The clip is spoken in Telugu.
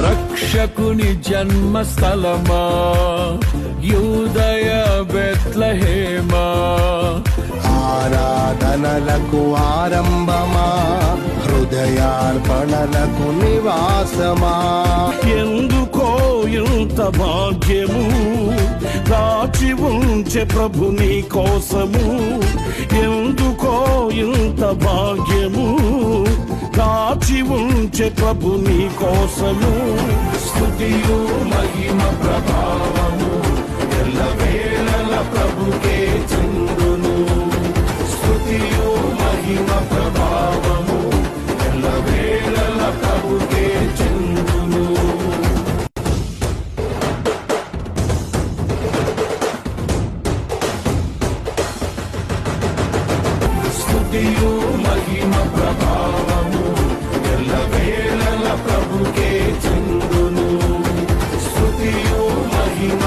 రక్షకుని జన్మస్థలమా యూదయ బెత్లెహేమా, ఆరాధనలకు ఆరంభమా హృదయార్పణలకు నివాసమా. ఎందుకో ఇంత భాగ్యము దాచి ఉంచే ప్రభు నీ కోసము, ఎందుకో ఇంత భాగ్యము దాచి ఉంచే ప్రభు నీ కోసము. స్తుతియు మహిమ ప్రభావము ఎల్లవేళల ప్రభుకే చెందును. స్తుతియు మహిమ ప్రభావము ఎల్లవేళల ప్రభుకే చెందును. స్తుతియు మహిమ ప్రభావము ఎల్లవేళల ప్రభుకే చెందును. స్తుతియు మహిమ